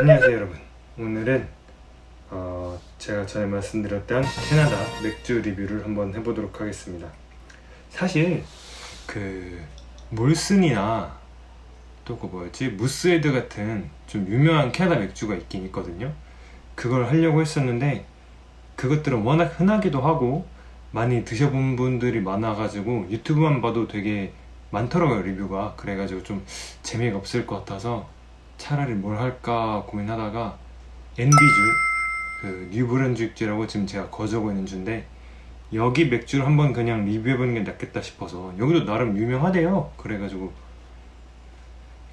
안녕하세요 여러분. 오늘은 제가 전에 말씀드렸던 캐나다 맥주 리뷰를 한번 해보도록 하겠습니다. 사실 그 몰슨이나 또 그 뭐였지, 무스헤드 같은 좀 유명한 캐나다 맥주가 있긴 있거든요. 그걸 하려고 했었는데 그것들은 워낙 흔하기도 하고 많이 드셔본 분들이 많아가지고 유튜브만 봐도 되게 많더라고요, 리뷰가. 그래가지고 좀 재미가 없을 것 같아서 차라리 뭘 할까 고민하다가 엔비주, 그 뉴브런즈윅주라고 지금 제가 거저고 있는 주인데, 여기 맥주를 한번 그냥 리뷰해보는 게 낫겠다 싶어서. 여기도 나름 유명하대요. 그래가지고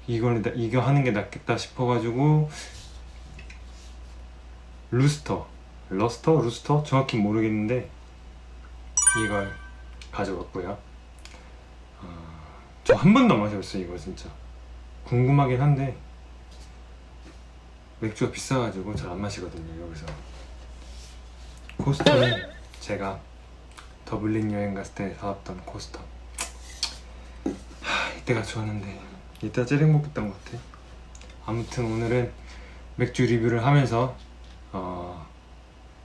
이거 하는 게 낫겠다 싶어가지고 루스터 정확히 모르겠는데 이걸 가져왔고요. 저 한 번도 안 마셔봤어요. 이거 진짜 궁금하긴 한데 맥주가 비싸가지고 잘 안 마시거든요. 여기서 코스터는 제가 더블린 여행 갔을 때 사왔던 코스터. 이때가 좋았는데 이때가 제일 행복했던 것 같아. 아무튼 오늘은 맥주 리뷰를 하면서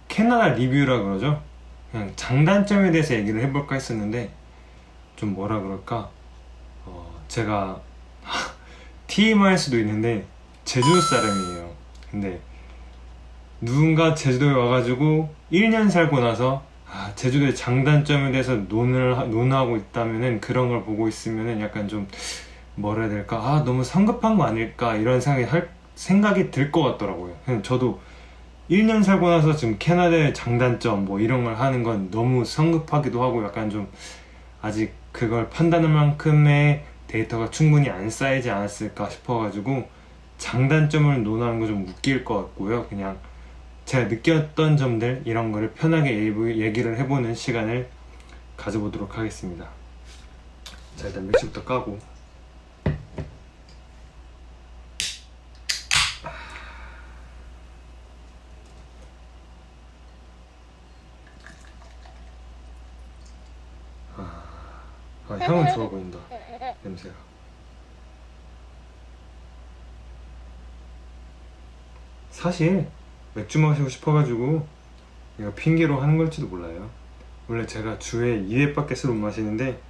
캐나다 리뷰라 그러죠. 그냥 장단점에 대해서 얘기를 해볼까 했었는데 좀 뭐라 그럴까, 제가 TMI일 수도 있는데 제주 사람이에요. 근데 누군가 제주도에 와가지고 1년 살고 나서 제주도의 장단점에 대해서 논하고 있다면은, 그런 걸 보고 있으면은 약간 좀 뭐라 해야 될까, 너무 성급한 거 아닐까 이런 생각이 들 것 같더라고요. 저도 1년 살고 나서 지금 캐나다의 장단점 뭐 이런 걸 하는 건 너무 성급하기도 하고 약간 좀 아직 그걸 판단할 만큼의 데이터가 충분히 안 쌓이지 않았을까 싶어가지고 장단점을 논하는 거 좀 웃길 것 같고요. 그냥 제가 느꼈던 점들 이런 거를 편하게 얘기를 해보는 시간을 가져보도록 하겠습니다. 자, 일단 맥주부터 까고. 향은 좋아 보인다. 냄새가. 사실 맥주 마시고 싶어가지고 이거 핑계로 하는 걸지도 몰라요. 원래 제가 주에 2회밖에 술 못 마시는데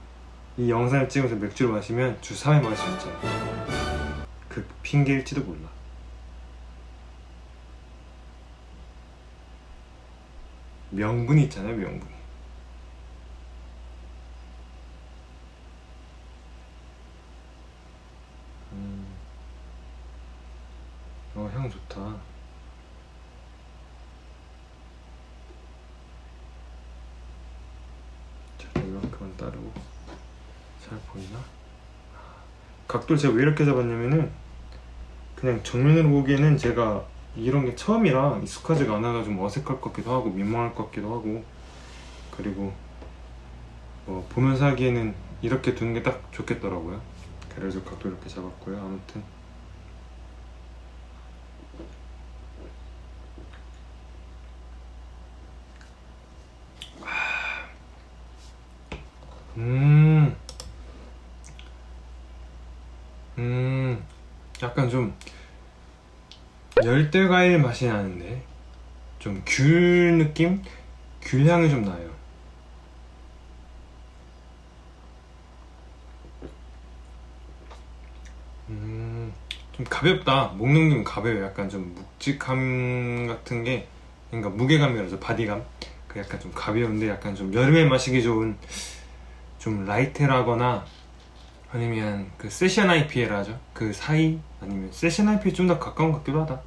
이 영상을 찍으면서 맥주를 마시면 주 4회 마실 수 있잖아요. 그 핑계일지도 몰라. 명분이 있잖아요, 명분이. 향 좋다. 자, 이만큼은 따르고. 잘 보이나? 각도를 제가 왜 이렇게 잡았냐면은 그냥 정면으로 보기에는 제가 이런 게 처음이라 익숙하지가 않아서 좀 어색할 것 같기도 하고 민망할 것 같기도 하고, 그리고 보면서 하기에는 이렇게 두는 게 딱 좋겠더라고요. 그래서 각도 이렇게 잡았고요. 아무튼 약간 좀 열대과일 맛이 나는데 좀 귤 느낌? 귤 향이 좀 나요. 좀 가볍다. 목 넘기면 가벼워요. 약간 좀 묵직함 같은 게, 그러니까 무게감이라죠. 바디감. 그 약간 좀 가벼운데 약간 좀 여름에 마시기 좋은 좀 라이트라거나 아니면 그 세션 IPA라죠. 그 사이, 아니면 세션 IPA 좀 더 가까운 것 같기도 하다.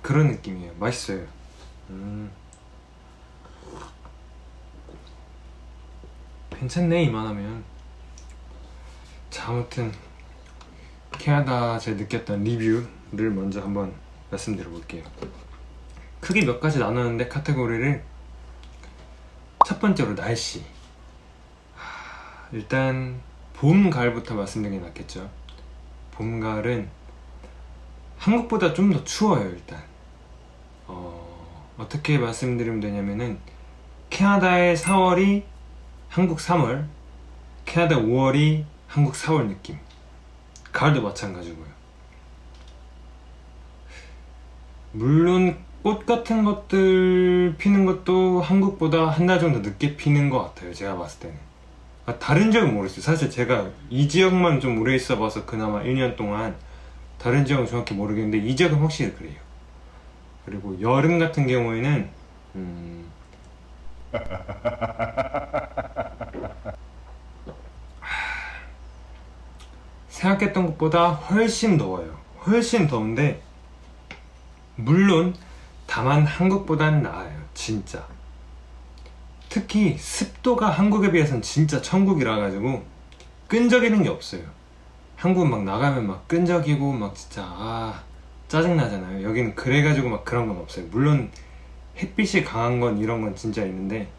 그런 느낌이에요. 맛있어요. 괜찮네 이만하면. 자, 아무튼 캐나다 제가 느꼈던 리뷰를 먼저 한번 말씀드려 볼게요. 크게 몇 가지 나누는데 카테고리를, 첫 번째로 날씨. 일단 봄, 가을부터 말씀드리는 게 낫겠죠. 봄, 가을은 한국보다 좀 더 추워요. 일단 어떻게 말씀드리면 되냐면은 캐나다의 4월이 한국 3월, 캐나다 5월이 한국 4월 느낌. 가을도 마찬가지고요. 물론 꽃 같은 것들 피는 것도 한국보다 한 달 정도 늦게 피는 것 같아요, 제가 봤을 때는. 다른 지역은 모르겠어요. 사실 제가 이 지역만 좀 오래 있어 봐서 그나마 1년 동안 다른 지역은 정확히 모르겠는데 이 지역은 확실히 그래요. 그리고 여름 같은 경우에는 생각했던 것보다 훨씬 더워요. 훨씬 더운데 물론 다만 한국보다는 나아요. 진짜. 특히 습도가 한국에 비해서는 진짜 천국이라 가지고 끈적이는 게 없어요. 한국 막 나가면 막 끈적이고 막 진짜 짜증나잖아요. 여기는 그래가지고 막 그런 건 없어요. 물론 햇빛이 강한 건 이런 건 진짜 있는데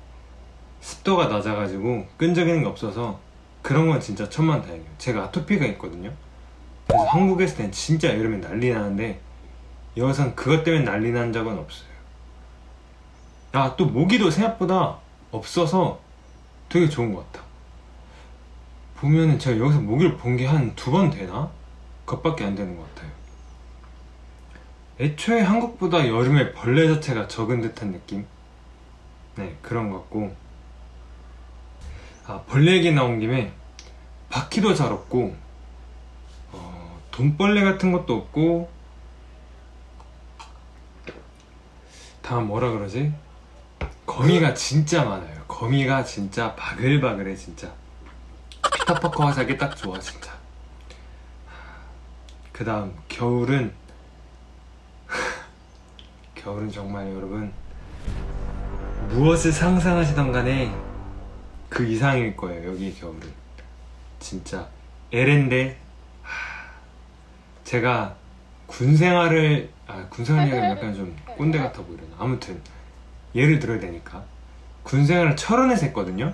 습도가 낮아가지고 끈적이는 게 없어서 그런 건 진짜 천만다행이에요. 제가 아토피가 있거든요. 그래서 한국에 있을 땐 진짜 여름에 난리 나는데 여기선 그것 때문에 난리 난 적은 없어요. 또 모기도 생각보다 없어서 되게 좋은 것 같아. 보면은 제가 여기서 모기를 본 게 한 2번 되나? 그것밖에 안 되는 것 같아요. 애초에 한국보다 여름에 벌레 자체가 적은 듯한 느낌? 네, 그런 것 같고. 벌레 얘기 나온 김에 바퀴도 잘 없고 돈벌레 같은 것도 없고, 다음 뭐라 그러지? 거미가 진짜 많아요. 거미가 진짜 바글바글해. 진짜 피터파커가 자기 딱 좋아 진짜. 그 다음 겨울은 겨울은 정말 여러분 무엇을 상상하시던 간에 그 이상일 거예요. 여기 겨울은 진짜 에렌데. 제가 군생활을 군생활이 약간 좀 꼰대 같아 보이려나. 아무튼 예를 들어야 되니까 군생활을 철원에서 했거든요.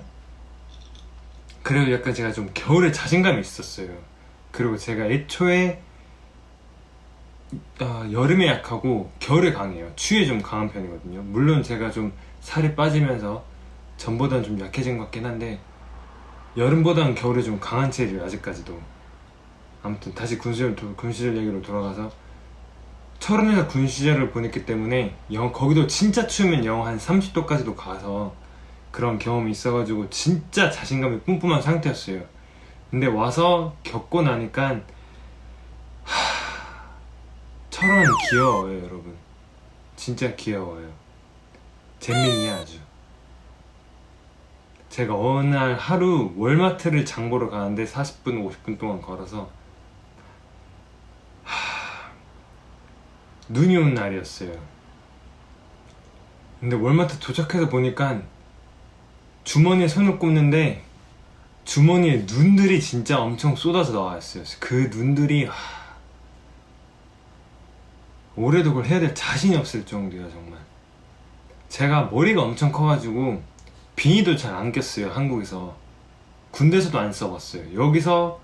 그래도 약간 제가 좀 겨울에 자신감이 있었어요. 그리고 제가 애초에 여름에 약하고 겨울에 강해요. 추위에 좀 강한 편이거든요. 물론 제가 좀 살이 빠지면서 전보다는 좀 약해진 것 같긴 한데 여름보다는 겨울에 좀 강한 체질이에요. 아직까지도. 아무튼 다시 군 시절 얘기로 돌아가서 철원에서 군 시절을 보냈기 때문에 거기도 진짜 추우면 영하 한 30도까지도 가서 그런 경험이 있어가지고 진짜 자신감이 뿜뿜한 상태였어요. 근데 와서 겪고 나니까 철원은 귀여워요. 여러분 진짜 귀여워요. 재민이야 아주. 제가 어느 날 하루 월마트를 장 보러 가는데 40분 50분 동안 걸어서 눈이 온 날이었어요. 근데 월마트 도착해서 보니까 주머니에 손을 꼽는데 주머니에 눈들이 진짜 엄청 쏟아져 나왔어요. 그 눈들이 올해도 그걸 해야 될 자신이 없을 정도예요. 정말 제가 머리가 엄청 커가지고 비니도 잘 안 꼈어요. 한국에서 군대에서도 안 써봤어요. 여기서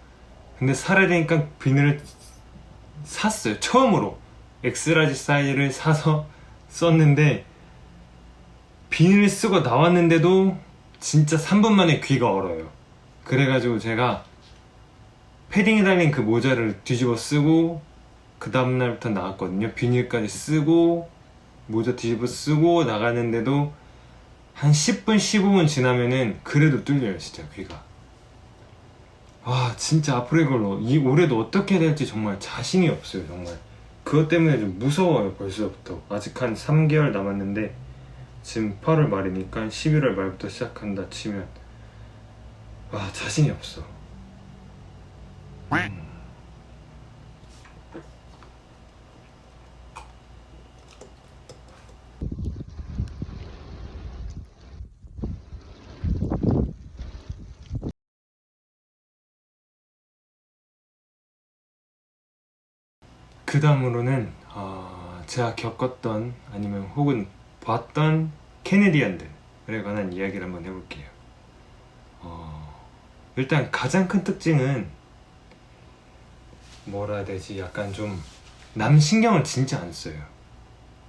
근데 살아야 되니까 비니를 샀어요. 처음으로 엑스라지 사이즈를 사서 썼는데 비닐을 쓰고 나왔는데도 진짜 3분 만에 귀가 얼어요. 그래가지고 제가 패딩에 달린 그 모자를 뒤집어 쓰고 그 다음날부터 나왔거든요. 비닐까지 쓰고 모자 뒤집어 쓰고 나갔는데도 한 10분 15분 지나면은 그래도 뚫려요. 진짜 귀가. 진짜 앞으로 이걸로 올해도 어떻게 해야 될지 정말 자신이 없어요. 정말 그것 때문에 좀 무서워요. 벌써부터. 아직 한 3개월 남았는데 지금 8월 말이니까 11월 말부터 시작한다 치면 자신이 없어. 그 다음으로는 제가 겪었던 아니면 혹은 봤던 캐네디언들에 관한 이야기를 한번 해볼게요. 일단 가장 큰 특징은 뭐라 해야 되지? 약간 좀 남 신경을 진짜 안 써요.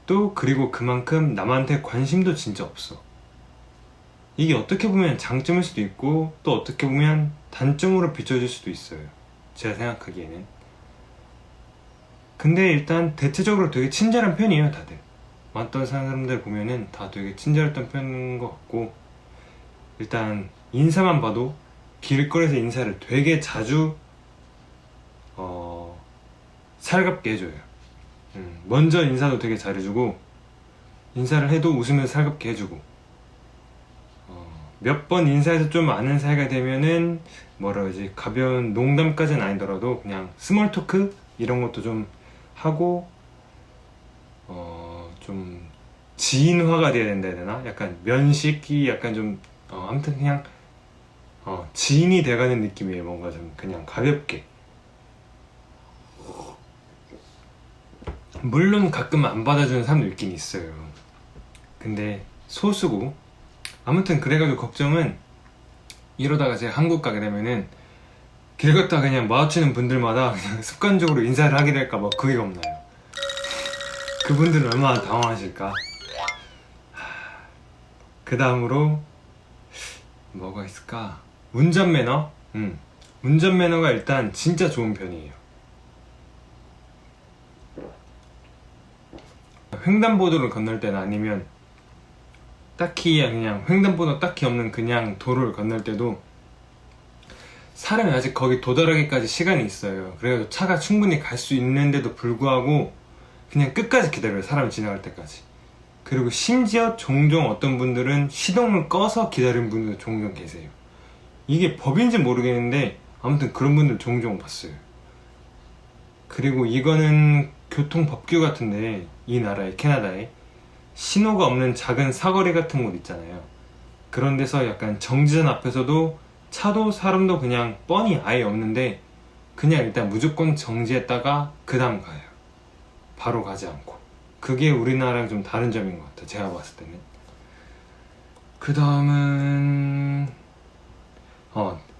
또 그리고 그만큼 남한테 관심도 진짜 없어. 이게 어떻게 보면 장점일 수도 있고 또 어떻게 보면 단점으로 비춰질 수도 있어요. 제가 생각하기에는 근데 일단 대체적으로 되게 친절한 편이에요, 다들. 왔던 사람들 보면은 다 되게 친절했던 편인 것 같고, 일단 인사만 봐도 길거리에서 인사를 되게 자주 살갑게 해줘요. 먼저 인사도 되게 잘해주고, 인사를 해도 웃으면서 살갑게 해주고, 몇 번 인사해서 좀 아는 사이가 되면은 뭐라 그러지, 가벼운 농담까지는 아니더라도 그냥 스몰 토크 이런 것도 좀 하고, 좀 지인화가 돼야 된다 해야 되나? 약간 면식이 약간 좀 아무튼 그냥 지인이 돼가는 느낌이에요. 뭔가 좀 그냥 가볍게. 물론 가끔 안 받아주는 사람도 있긴 있어요. 근데 소수고, 아무튼 그래가지고 걱정은, 이러다가 제가 한국 가게 되면은 길 걷다 그냥 마주치는 분들마다 그냥 습관적으로 인사를 하게 될까봐 그게 겁나요. 그분들은 얼마나 당황하실까. 그 다음으로 뭐가 있을까? 운전매너? 운전매너가 일단 진짜 좋은 편이에요. 횡단보도를 건널 때나 아니면 딱히 그냥 횡단보도 딱히 없는 그냥 도로를 건널 때도 사람이 아직 거기 도달하기까지 시간이 있어요. 그래서 차가 충분히 갈 수 있는데도 불구하고 그냥 끝까지 기다려요. 사람이 지나갈 때까지. 그리고 심지어 종종 어떤 분들은 시동을 꺼서 기다리는 분들도 종종 계세요. 이게 법인지 모르겠는데 아무튼 그런 분들 종종 봤어요. 그리고 이거는 교통법규 같은데, 이 나라에, 캐나다에 신호가 없는 작은 사거리 같은 곳 있잖아요. 그런 데서 약간 정지선 앞에서도 차도 사람도 그냥 뻔히 아예 없는데 그냥 일단 무조건 정지했다가 그 다음 가요. 바로 가지 않고. 그게 우리나라랑 좀 다른 점인 것 같아요, 제가 봤을 때는. 그 다음은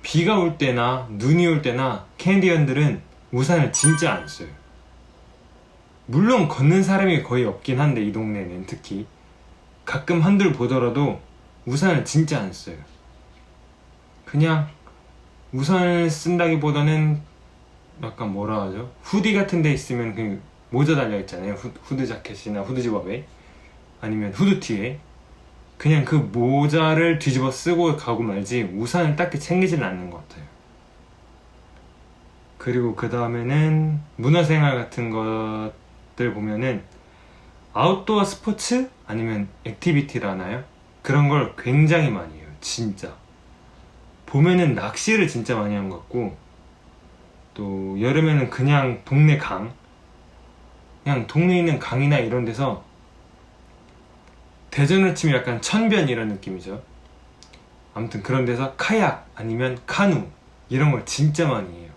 비가 올 때나 눈이 올 때나 캐네디언들은 우산을 진짜 안 써요. 물론 걷는 사람이 거의 없긴 한데, 이 동네는 특히 가끔 한둘 보더라도 우산을 진짜 안 써요. 그냥 우산을 쓴다기보다는 약간 뭐라 하죠? 후디 같은 데 있으면 그냥 모자 달려있잖아요. 후드 자켓이나 후드 집업에, 아니면 후드티에 그냥 그 모자를 뒤집어 쓰고 가고 말지 우산을 딱히 챙기지는 않는 것 같아요. 그리고 그 다음에는 문화생활 같은 것들 보면은 아웃도어 스포츠? 아니면 액티비티라 하나요? 그런 걸 굉장히 많이 해요. 진짜 보면은 낚시를 진짜 많이 한 것 같고, 또 여름에는 그냥 동네 그냥 동네에 있는 강이나 이런 데서, 대전을 치면 약간 천변 이런 느낌이죠. 아무튼 그런 데서 카약 아니면 카누 이런 걸 진짜 많이 해요.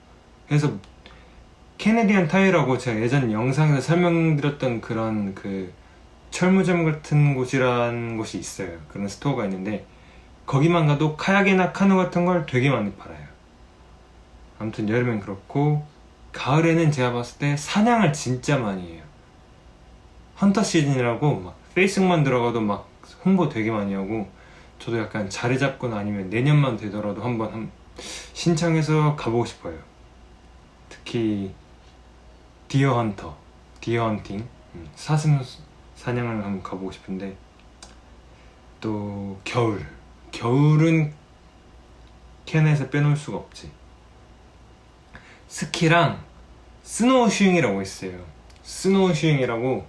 그래서 캐네디안 타이라고 제가 예전 영상에서 설명드렸던 그런 그 철무점 같은 곳이란 곳이 있어요. 그런 스토어가 있는데 거기만 가도 카약이나 카누 같은 걸 되게 많이 팔아요. 아무튼 여름엔 그렇고, 가을에는 제가 봤을 때 사냥을 진짜 많이 해요. 헌터 시즌이라고 막 페이스북만 들어가도 막 홍보 되게 많이 하고, 저도 약간 자리 잡거나 아니면 내년만 되더라도 한번 신청해서 가보고 싶어요. 특히 디어 헌팅, 사슴 사냥을 한번 가보고 싶은데, 또 겨울은 캐나다에서 빼놓을 수가 없지. 스키랑 스노우 슈잉이라고 있어요. 스노우 슈잉이라고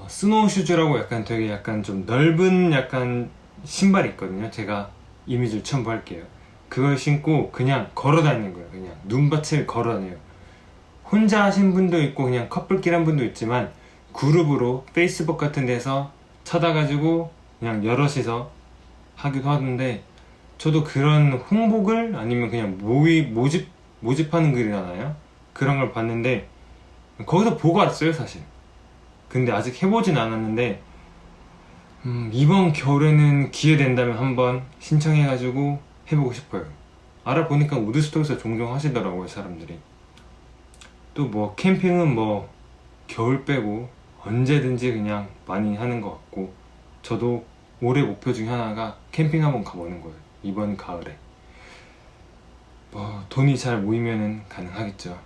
스노우 슈즈라고 약간 되게 약간 좀 넓은 약간 신발이 있거든요. 제가 이미지를 첨부할게요. 그걸 신고 그냥 걸어 다니는 거예요. 그냥 눈밭을 걸어 다녀요. 혼자 하신 분도 있고 그냥 커플끼리 한 분도 있지만, 그룹으로 페이스북 같은 데서 찾아가지고 그냥 여럿이서 하기도 하던데, 저도 그런 홍보글 아니면 그냥 모집하는 글이라나요? 그런 걸 봤는데 거기서 보고 왔어요, 사실. 근데 아직 해보진 않았는데 이번 겨울에는 기회 된다면 한번 신청해가지고 해보고 싶어요. 알아보니까 우드스톡에서 종종 하시더라고요, 사람들이. 또 뭐 캠핑은 뭐 겨울 빼고 언제든지 그냥 많이 하는 것 같고, 저도 올해 목표 중에 하나가 캠핑 한번 가보는 거예요, 이번 가을에. 뭐 돈이 잘 모이면은 가능하겠죠.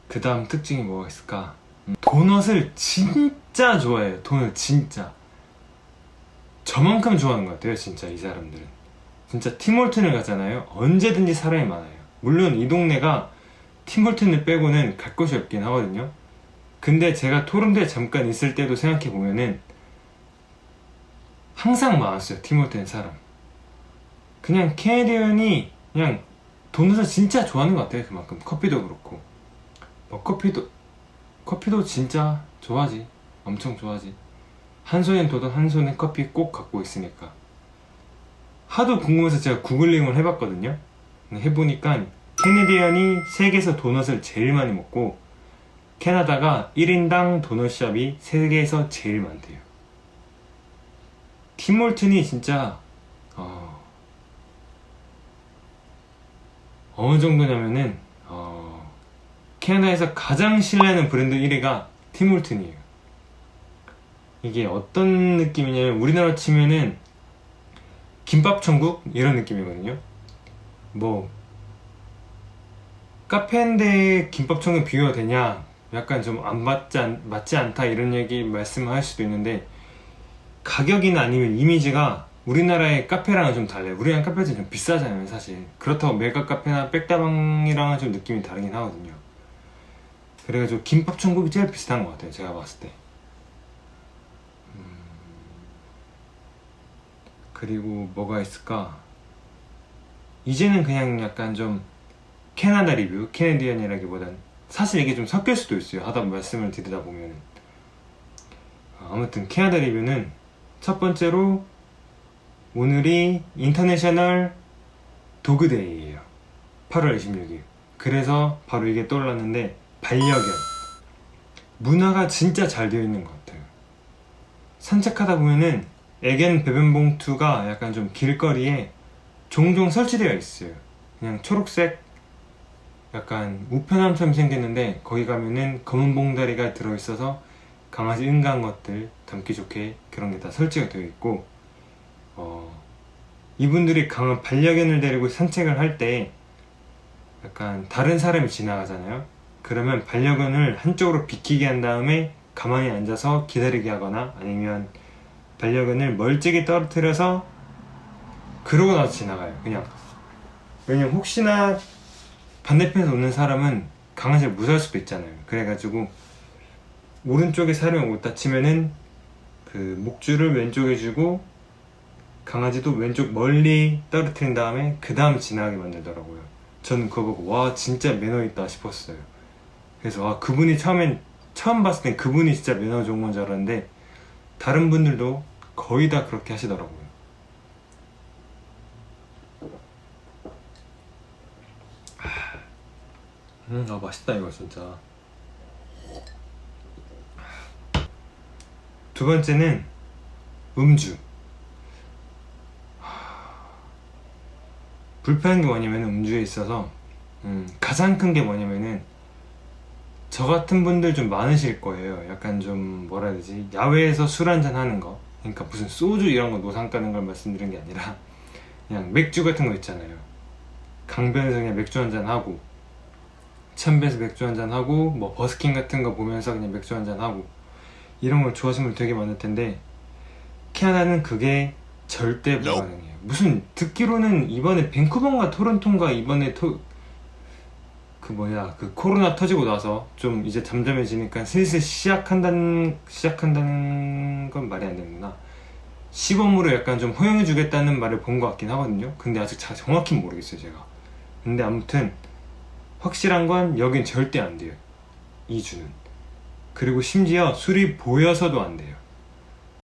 그 다음 특징이 뭐가 있을까? 도넛을 진짜 좋아해요. 도넛 진짜 저만큼 좋아하는 것 같아요. 진짜 이 사람들은 진짜 팀홀튼을 가잖아요. 언제든지 사람이 많아요. 물론 이 동네가 팀홀튼을 빼고는 갈 곳이 없긴 하거든요. 근데 제가 토론토에 잠깐 있을 때도 생각해보면은 항상 많았어요. 팀홀튼 사람. 그냥 캐네디언이 그냥 도넛을 진짜 좋아하는 것 같아요. 그만큼 커피도 그렇고 뭐 커피도 진짜 좋아하지. 엄청 좋아하지. 한 손엔 도넛 한 손엔 커피 꼭 갖고 있으니까. 하도 궁금해서 제가 구글링을 해봤거든요. 해보니까 캐네디언이 세계에서 도넛을 제일 많이 먹고 캐나다가 1인당 도넛샵이 세계에서 제일 많대요. 팀홀튼이 진짜 어느 정도냐면은 캐나다에서 가장 신뢰하는 브랜드 1위가 팀홀튼이에요. 이게 어떤 느낌이냐면 우리나라 치면은 김밥천국 이런 느낌이거든요. 뭐 카페인데 김밥천국 비교가 되냐, 약간 좀 맞지 않다 이런 얘기 말씀을 할 수도 있는데, 가격이나 아니면 이미지가 우리나라의 카페랑은 좀 달라요. 우리나라 카페는 좀 비싸잖아요 사실. 그렇다고 메가 카페나 백다방이랑은 좀 느낌이 다르긴 하거든요. 그래가지고 김밥천국이 제일 비슷한 것 같아요, 제가 봤을 때. 그리고 뭐가 있을까? 이제는 그냥 약간 좀 캐나다 리뷰, 캐네디언이라기보단 사실 이게 좀 섞일 수도 있어요. 하다 말씀을 드리다 보면. 아무튼 캐나다 리뷰는 첫 번째로 오늘이 인터내셔널 도그데이예요. 8월 26일. 그래서 바로 이게 떠올랐는데, 반려견 문화가 진짜 잘 되어 있는 것 같아요. 산책하다 보면은 애견 배변 봉투가 약간 좀 길거리에 종종 설치되어 있어요. 그냥 초록색 약간 우편함처럼 생겼는데, 거기 가면은 검은 봉다리가 들어있어서 강아지 응가한 것들 담기 좋게 그런 게 다 설치가 되어 있고, 이분들이 강한 반려견을 데리고 산책을 할 때 약간 다른 사람이 지나가잖아요. 그러면 반려견을 한쪽으로 비키게 한 다음에 가만히 앉아서 기다리게 하거나, 아니면 반려견을 멀찍이 떨어뜨려서 그러고 나서 지나가요. 그냥 왜냐면 혹시나 반대편에서 오는 사람은 강아지를 무서워할 수도 있잖아요. 그래가지고 오른쪽에 사람이 못 다치면은 그 목줄을 왼쪽에 주고 강아지도 왼쪽 멀리 떨어뜨린 다음에 그 다음 지나가게 만들더라고요. 저는 그거 보고 와 진짜 매너 있다 싶었어요. 그래서 그분이 처음 봤을 땐 그분이 진짜 매너 좋은 건 줄 알았는데, 다른 분들도 거의 다 그렇게 하시더라고요. 맛있다 이거 진짜. 두 번째는 음주. 불편한 게 뭐냐면 음주에 있어서 가장 큰 게 뭐냐면은, 저 같은 분들 좀 많으실 거예요. 약간 좀 뭐라 해야 되지, 야외에서 술 한잔 하는 거. 그러니까 무슨 소주 이런 거 노상 까는 걸 말씀드린 게 아니라 그냥 맥주 같은 거 있잖아요. 강변에서 그냥 맥주 한잔 하고, 천배에서 맥주 한잔 하고, 뭐 버스킹 같은 거 보면서 그냥 맥주 한잔 하고, 이런 걸 좋아하시는 분 되게 많을 텐데, 캐나다는 그게 절대 불가능해요. 무슨 듣기로는 이번에 밴쿠버인가 토론토인가 이번에 그 코로나 터지고 나서 좀 이제 잠잠해지니까 슬슬 시작한다는 건 말이 안 되는구나. 시범으로 약간 좀 허용해주겠다는 말을 본 것 같긴 하거든요. 근데 아직 정확히 모르겠어요 제가. 근데 아무튼 확실한 건 여긴 절대 안 돼요, 이 주는. 그리고 심지어 술이 보여서도 안 돼요.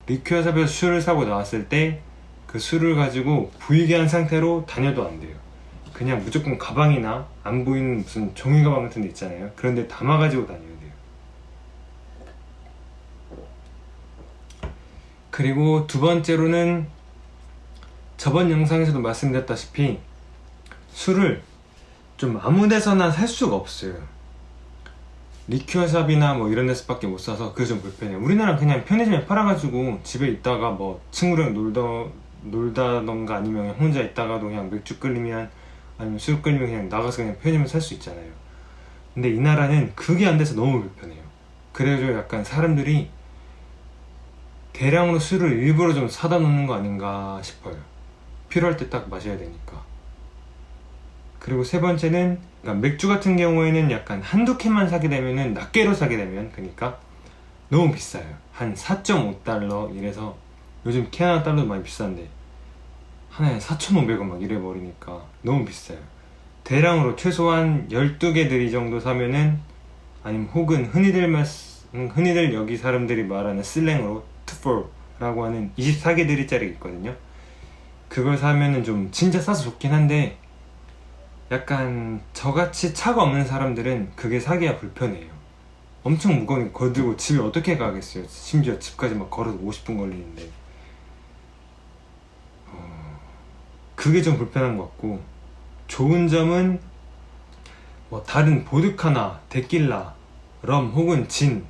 리큐어샵에서 술을 사고 나왔을 때 그 술을 가지고 보이게 한 상태로 다녀도 안 돼요. 그냥 무조건 가방이나 안 보이는 무슨 종이 가방 같은 데 있잖아요. 그런 데 담아가지고 다녀야 돼요. 그리고 두 번째로는 저번 영상에서도 말씀드렸다시피 술을 좀 아무 데서나 살 수가 없어요. 리큐어샵이나 뭐 이런 데서밖에 못 사서 그게 좀 불편해요. 우리나라는 그냥 편의점에 팔아가지고 집에 있다가 뭐 친구랑 놀다던가 아니면 그냥 혼자 있다가도 그냥 맥주 끓이면, 아니면 술 끓이면 그냥 나가서 그냥 편의점에 살 수 있잖아요. 근데 이 나라는 그게 안 돼서 너무 불편해요. 그래가지고 약간 사람들이 대량으로 술을 일부러 좀 사다 놓는 거 아닌가 싶어요. 필요할 때 딱 마셔야 되니까. 그리고 세 번째는, 그러니까 맥주 같은 경우에는 약간 한두 캔만 사게 되면은, 낱개로 사게 되면, 그러니까 너무 비싸요. 한 4.5달러 이래서, 요즘 캔 하나 달러도 많이 비싼데 하나에 4,500원 막 이래 버리니까 너무 비싸요. 대량으로 최소한 12개들 정도 사면은, 아니면 혹은 흔히들 여기 사람들이 말하는 슬랭으로 투포라고 하는 24개들짜리 있거든요. 그걸 사면은 좀 진짜 싸서 좋긴 한데, 약간 저같이 차가 없는 사람들은 그게 사기가 불편해요. 엄청 무거우니까 그거 들고 집에 어떻게 가겠어요. 심지어 집까지 막 걸어서 50분 걸리는데. 그게 좀 불편한 것 같고, 좋은 점은 뭐 다른 보드카나 데킬라, 럼 혹은 진,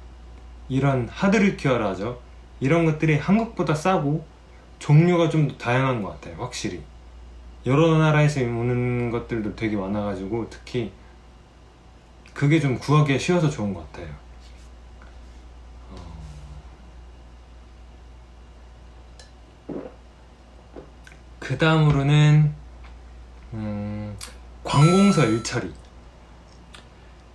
이런 하드리큐어라 하죠. 이런 것들이 한국보다 싸고 종류가 좀 더 다양한 것 같아요. 확실히 여러 나라에서 오는 것들도 되게 많아가지고, 특히 그게 좀 구하기가 쉬워서 좋은 것 같아요. 그 다음으로는 관공서 일처리.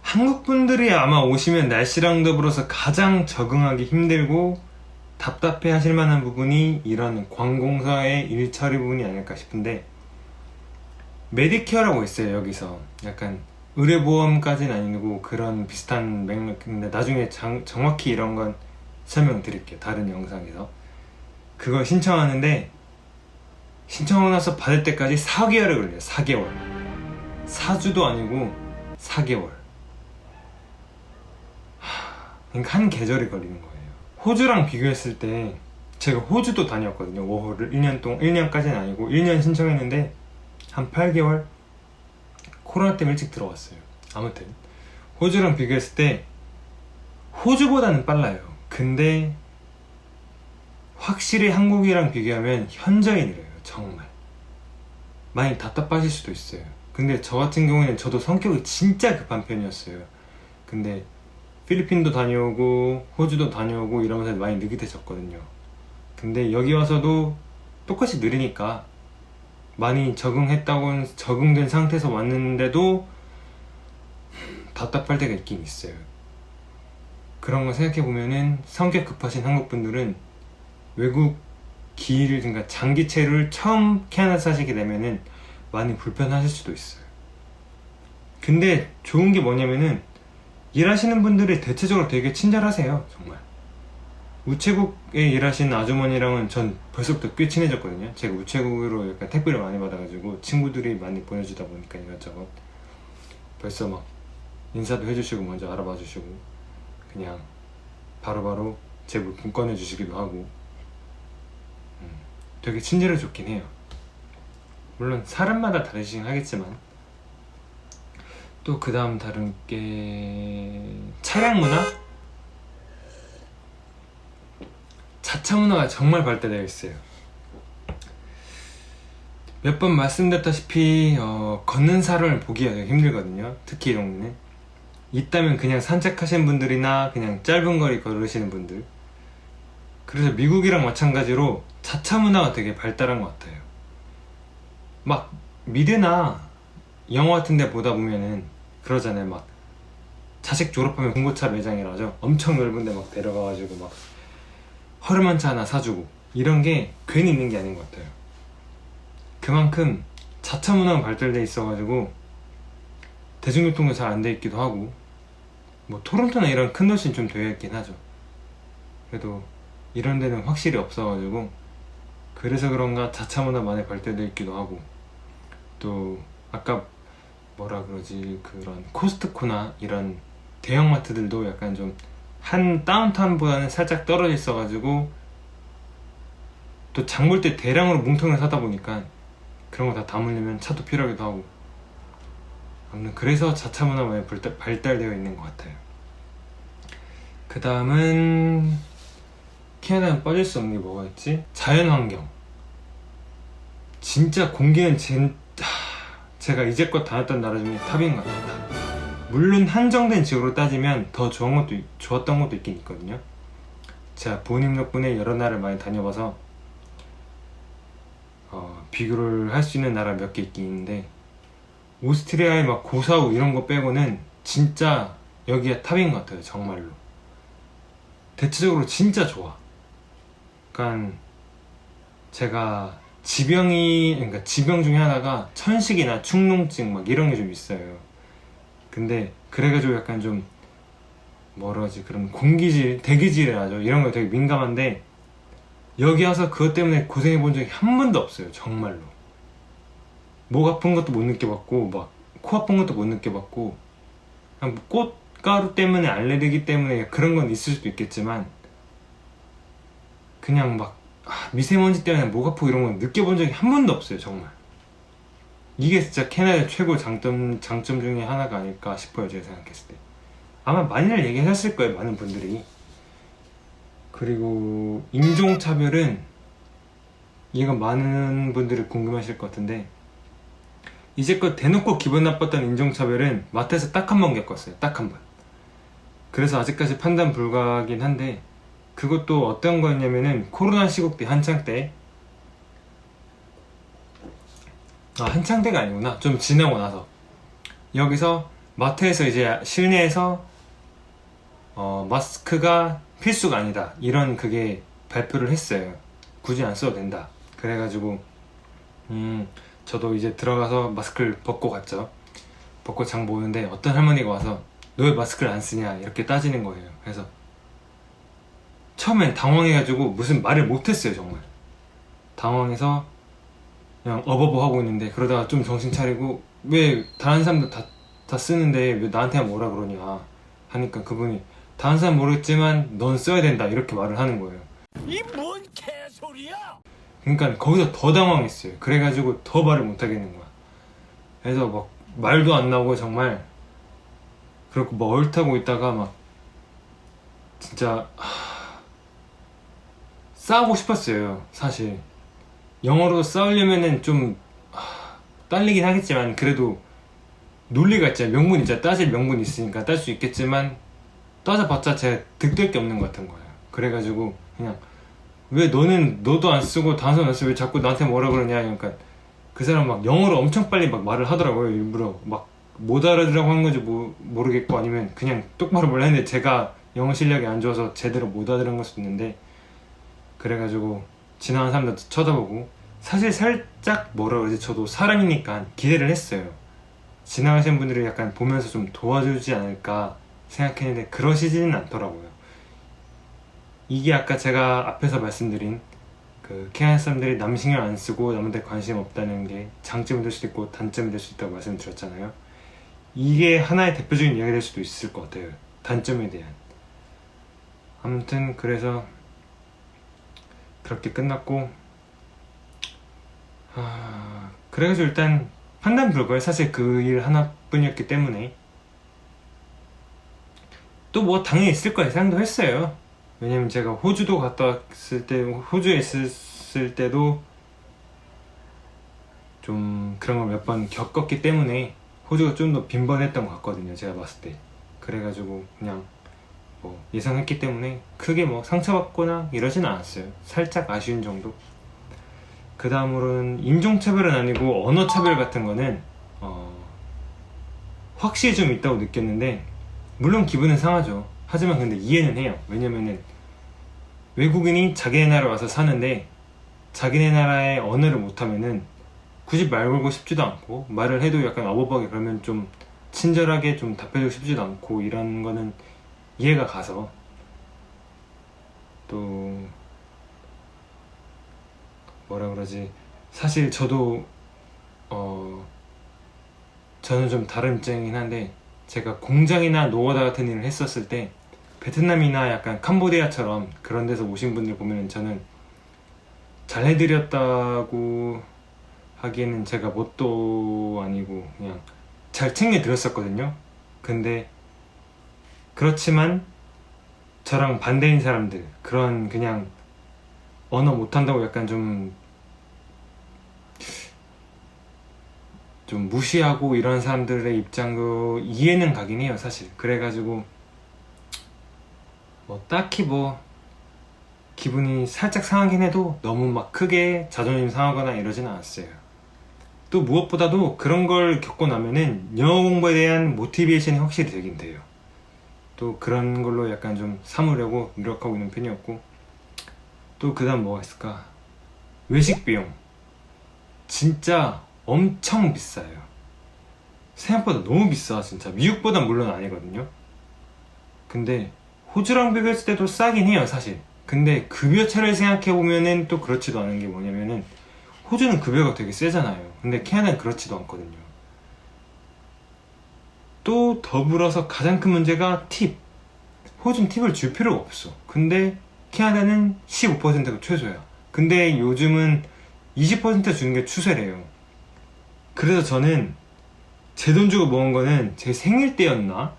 한국 분들이 아마 오시면 날씨랑 더불어서 가장 적응하기 힘들고 답답해 하실 만한 부분이 이런 관공서의 일처리 부분이 아닐까 싶은데, 메디케어라고 있어요. 여기서 약간 의료보험까지는 아니고 그런 비슷한 맥락인데, 나중에 정확히 이런 건 설명드릴게요. 다른 영상에서. 그걸 신청하는데, 신청하고 나서 받을 때까지 4개월이 걸려요. 4개월. 4주도 아니고 4개월. 그러니까 한 계절이 걸리는 거예요. 호주랑 비교했을 때, 제가 호주도 다녔거든요. 워홀을 1년 동안, 1년까지는 아니고 1년 신청했는데 한 8개월? 코로나 때문에 일찍 들어왔어요. 아무튼 호주랑 비교했을 때 호주보다는 빨라요. 근데 확실히 한국이랑 비교하면 현저히 느려요. 정말 많이 답답하실 수도 있어요. 근데 저 같은 경우에는, 저도 성격이 진짜 급한 편이었어요. 근데 필리핀도 다녀오고 호주도 다녀오고 이러면서 많이 느긋해졌거든요. 근데 여기 와서도 똑같이 느리니까 많이 적응된 상태에서 왔는데도 답답할 때가 있긴 있어요. 그런 거 생각해보면은, 성격 급하신 한국분들은 외국 그러니까 장기체를 처음 캐나다 사시게 되면은 많이 불편하실 수도 있어요. 근데 좋은 게 뭐냐면은, 일하시는 분들이 대체적으로 되게 친절하세요. 정말. 우체국에 일하시는 아주머니랑은 전 벌써부터 꽤 친해졌거든요. 제가 우체국으로 약간 택배를 많이 받아가지고 친구들이 많이 보내주다 보니까 이것저것 벌써 막 인사도 해주시고 먼저 알아봐 주시고, 그냥 바로바로 제 물품 꺼내주시기도 하고, 되게 친절해 좋긴 해요. 물론 사람마다 다르긴 하겠지만. 또 그 다음 다른 게 차량 문화? 자차 문화가 정말 발달되어 있어요. 몇 번 말씀드렸다시피 걷는 사람을 보기가 되게 힘들거든요. 특히 이 동네는. 있다면 그냥 산책하시는 분들이나 그냥 짧은 거리 걸으시는 분들. 그래서 미국이랑 마찬가지로 자차 문화가 되게 발달한 것 같아요. 막 미드나 영화 같은 데 보다 보면은 그러잖아요. 막 자식 졸업하면 중고차 매장이라 하죠. 엄청 넓은 데 막 데려가가지고 막 허름한 차 하나 사주고, 이런 게 괜히 있는 게 아닌 것 같아요. 그만큼 자차 문화가 발달돼 있어가지고 대중교통도 잘 안 돼 있기도 하고, 뭐 토론토나 이런 큰 도시는 좀 되어 있긴 하죠. 그래도 이런 데는 확실히 없어가지고, 그래서 그런가 자차 문화 많이 발달돼 있기도 하고, 또 아까 뭐라 그러지, 그런 코스트코나 이런 대형마트들도 약간 좀 한 다운타운보다는 살짝 떨어져 있어가지고, 또 장 볼 때 대량으로 뭉텅을 사다 보니까 그런 거 다 담으려면 차도 필요하기도 하고, 아무튼 그래서 자차 문화 많이 발달되어 있는 것 같아요. 그 다음은 캐나다는 빠질 수 없는 게 뭐가 있지? 자연환경. 진짜 공기는 제가 이제껏 다녔던 나라 중에 탑인 것 같아요. 물론 한정된 지역으로 따지면 더 좋았던 것도 있긴 있거든요. 제가 부모님 덕분에 여러 나라를 많이 다녀봐서 비교를 할 수 있는 나라 몇 개 있긴 있는데, 오스트리아의 막 고사우 이런 거 빼고는 진짜 여기가 탑인 것 같아요. 정말로 대체적으로 진짜 좋아. 그러니까 제가 그러니까 지병 중에 하나가 천식이나 축농증 막 이런 게 좀 있어요. 근데 그래가지고 약간 좀 뭐라 하지, 그런 공기질, 대기질이라죠. 이런 거 되게 민감한데, 여기 와서 그것 때문에 고생해 본 적이 한 번도 없어요. 정말로. 목 아픈 것도 못 느껴봤고, 막 코 아픈 것도 못 느껴봤고, 그냥 뭐 꽃가루 때문에, 알레르기 때문에 그런 건 있을 수도 있겠지만, 그냥 막 미세먼지 때문에 목 아프고 이런 건 느껴본 적이 한 번도 없어요. 정말. 이게 진짜 캐나다의 최고 장점 중에 하나가 아닐까 싶어요. 제가 생각했을 때. 아마 많이들 얘기하셨을 거예요. 많은 분들이. 그리고 인종차별은, 이건 많은 분들이 궁금하실 것 같은데, 이제껏 대놓고 기분 나빴던 인종차별은 마트에서 딱 한 번 겪었어요. 딱 한 번. 그래서 아직까지 판단 불가하긴 한데, 그것도 어떤 거였냐면은 코로나 시국 때, 한창 때, 한창 때가 아니구나, 좀 지나고 나서 여기서 마트에서 이제 실내에서 마스크가 필수가 아니다, 이런 그게 발표를 했어요. 굳이 안 써도 된다. 그래가지고 저도 이제 들어가서 마스크를 벗고 갔죠. 벗고 장 보는데 어떤 할머니가 와서 너 왜 마스크를 안 쓰냐 이렇게 따지는 거예요. 그래서 처음엔 당황해가지고 무슨 말을 못했어요. 정말 당황해서 그냥 어버버 하고 있는데, 그러다가 좀 정신 차리고 왜 다른 사람들 다 쓰는데 왜 나한테만 뭐라 그러냐 하니까 그분이 다른 사람 모르겠지만 넌 써야 된다 이렇게 말을 하는 거예요. 이 뭔 개소리야! 그러니까 거기서 더 당황했어요. 그래가지고 더 말을 못 하겠는 거야. 그래서 막 말도 안 나오고 정말 그렇고 막 얼타고 있다가 막 진짜 싸우고 싶었어요. 사실 영어로 싸우려면은 좀 딸리긴 하겠지만, 그래도 논리가 있잖아요. 명분 있잖아요. 따질 명분이 있으니까 딸 수 있겠지만, 따져봤자 제가 득될 게 없는 것 같은 거예요. 그래가지고 그냥 왜 너도 안 쓰고 다른 사람 안 쓰고 왜 자꾸 나한테 뭐라 그러냐. 그러니까 그 사람 막 영어로 엄청 빨리 막 말을 하더라고요. 일부러 막 못 알아들으라고 하는 건지 모르겠고, 아니면 그냥 똑바로 몰라 했는데 제가 영어 실력이 안 좋아서 제대로 못 알아들은 걸 수도 있는데, 그래가지고 지나가는 사람들도 쳐다보고, 사실 살짝 뭐라 그러지, 저도 사람이니까 기대를 했어요. 지나가시는 분들이 약간 보면서 좀 도와주지 않을까 생각했는데 그러시지는 않더라고요. 이게 아까 제가 앞에서 말씀드린 그 캐나다 사람들이 남 신경 안 쓰고 남한테 관심 없다는 게 장점이 될 수도 있고 단점이 될 수 있다고 말씀드렸잖아요. 이게 하나의 대표적인 이야기가 될 수도 있을 것 같아요. 단점에 대한. 아무튼 그래서 그렇게 끝났고, 그래가지고 일단 판단 불가에 사실 그 일 하나뿐이었기 때문에, 또 뭐 당연히 있을 거라 생각도 했어요. 왜냐면 제가 호주도 갔다 왔을 때, 호주에 있을 때도 좀 그런 걸 몇 번 겪었기 때문에 호주가 좀 더 빈번했던 것 같거든요. 제가 봤을 때. 그래가지고 그냥 뭐 예상했기 때문에 크게 뭐 상처받거나 이러진 않았어요. 살짝 아쉬운 정도. 그 다음으로는 인종차별은 아니고 언어차별 같은 거는 확실히 좀 있다고 느꼈는데, 물론 기분은 상하죠. 하지만 근데 이해는 해요. 왜냐면은 외국인이 자기네 나라에 와서 사는데 자기네 나라의 언어를 못하면은 굳이 말 걸고 싶지도 않고, 말을 해도 약간 어버버하게 그러면 좀 친절하게 좀 답해주고 싶지도 않고, 이런 거는 이해가 가서. 또 뭐라 그러지, 사실 저도 저는 좀 다른 입장이긴 한데, 제가 공장이나 노가다 같은 일을 했었을 때 베트남이나 약간 캄보디아처럼 그런 데서 오신 분들 보면은 저는 잘 해드렸다고 하기에는 제가 뭣도 아니고 그냥 잘 챙겨드렸었거든요. 근데 그렇지만 저랑 반대인 사람들, 그런 그냥 언어 못한다고 약간 좀 좀 무시하고 이런 사람들의 입장도 이해는 가긴 해요 사실. 그래가지고 뭐 딱히 뭐 기분이 살짝 상하긴 해도 너무 막 크게 자존심 상하거나 이러진 않았어요. 또 무엇보다도 그런 걸 겪고 나면은 영어 공부에 대한 모티베이션이 확실히 되긴 돼요. 또 그런 걸로 약간 좀 삼으려고 노력하고 있는 편이었고, 또 그 다음 뭐가 있을까? 외식 비용 진짜 엄청 비싸요. 생각보다 너무 비싸. 진짜 미국보단 물론 아니거든요. 근데 호주랑 비교했을 때도 싸긴 해요 사실. 근데 급여차를 생각해보면은 또 그렇지도 않은 게 뭐냐면은 호주는 급여가 되게 세잖아요. 근데 캐나다는 그렇지도 않거든요. 또 더불어서 가장 큰 문제가 팁. 호주는 팁을 줄 필요가 없어. 근데 캐나다는 15%가 최소야. 근데 요즘은 20% 주는 게 추세래요. 그래서 저는 제 돈 주고 먹은 거는 제 생일 때였나?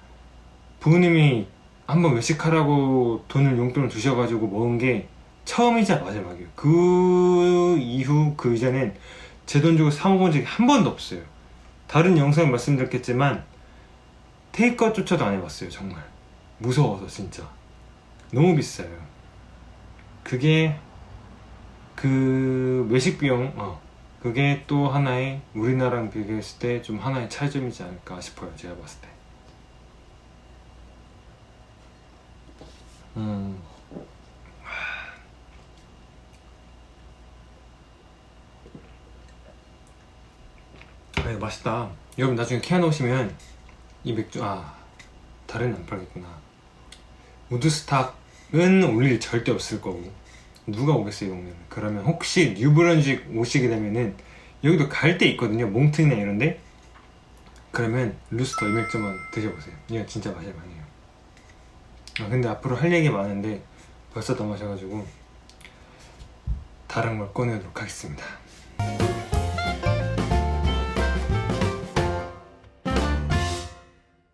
부모님이 한번 외식하라고 돈을 용돈을 주셔가지고 먹은 게 처음이자 마지막이에요. 그 이후 그 이전엔 제 돈 주고 사 먹은 적이 한 번도 없어요. 다른 영상에 말씀드렸겠지만 테이크아웃조차도 안 해봤어요. 정말 무서워서. 진짜 너무 비싸요. 그게 그 외식 비용 그게 또 하나의 우리나라랑 비교했을 때 좀 하나의 차이점이지 않을까 싶어요. 제가 봤을 때. 이거 맛있다. 여러분 나중에 캐나다 오시면 이 맥주 다른 안 팔겠구나. 우드스탁은 올 일 절대 없을 거고 누가 오겠어요 이 동네는. 그러면 혹시 뉴브런직 오시게 되면은 여기도 갈 데 있거든요. 몽트나 이런데. 그러면 루스터 이 맥주 한번 드셔보세요. 이거 진짜 맛이 많이 해요. 근데 앞으로 할 얘기 많은데 벌써 다 마셔가지고 다른 걸 꺼내도록 하겠습니다.